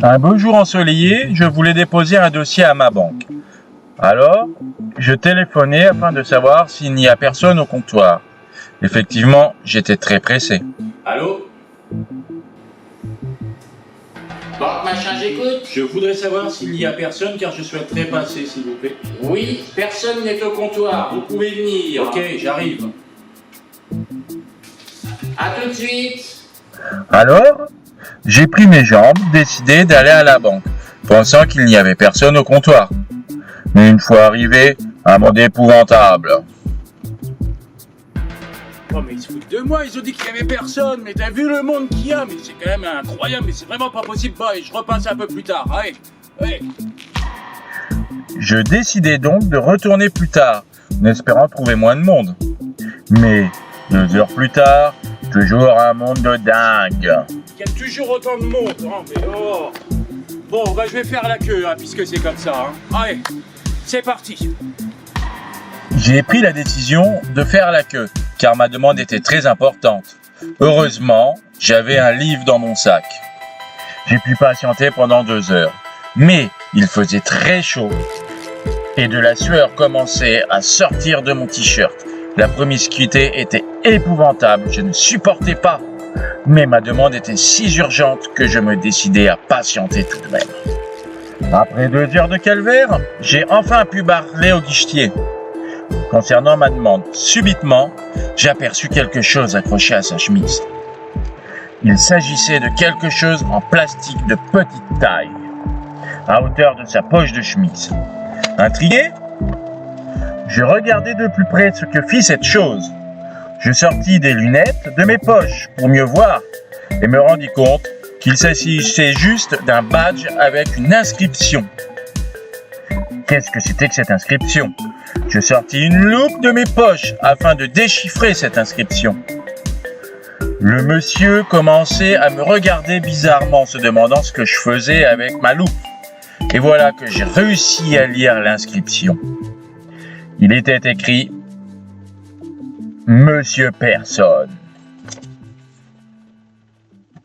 Un beau jour ensoleillé, je voulais déposer un dossier à ma banque. Alors, je téléphonais afin de savoir s'il n'y a personne au comptoir. Effectivement, j'étais très pressé. Allô? Banque machin, j'écoute. Je voudrais savoir s'il n'y a personne car je souhaiterais passer, s'il vous plaît. Oui, personne n'est au comptoir. Vous pouvez venir. Ok, j'arrive. À tout de suite. Alors, j'ai pris mes jambes, décidé d'aller à la banque, pensant qu'il n'y avait personne au comptoir. Mais une fois arrivé, un monde épouvantable. Oh mais ils se foutent de moi, ils ont dit qu'il y avait personne, mais t'as vu le monde qu'il y a, mais c'est quand même incroyable, mais c'est vraiment pas possible, bah, et je repasse un peu plus tard, allez. Je décidai donc de retourner plus tard, en espérant trouver moins de monde. Mais 2 heures plus tard, toujours un monde de dingue. Il y a toujours autant de monde, hein, mais oh. Bon, bah je vais faire la queue, hein, puisque c'est comme ça, hein. Allez, c'est parti. J'ai pris la décision de faire la queue, car ma demande était très importante. Heureusement, j'avais un livre dans mon sac. J'ai pu patienter pendant 2 heures, mais il faisait très chaud et de la sueur commençait à sortir de mon t-shirt. La promiscuité était épouvantable, je ne supportais pas. Mais ma demande était si urgente que je me décidai à patienter tout de même. Après 2 heures de calvaire, j'ai enfin pu parler au guichetier. Concernant ma demande, subitement, j'aperçus quelque chose accroché à sa chemise. Il s'agissait de quelque chose en plastique de petite taille, à hauteur de sa poche de chemise. Intrigué, je regardai de plus près ce que fit cette chose. Je sortis des lunettes de mes poches pour mieux voir et me rendis compte qu'il s'agissait juste d'un badge avec une inscription. Qu'est-ce que c'était que cette inscription? Je sortis une loupe de mes poches afin de déchiffrer cette inscription. Le monsieur commençait à me regarder bizarrement, se demandant ce que je faisais avec ma loupe. Et voilà que j'ai réussi à lire l'inscription. Il était écrit « Monsieur Personne ».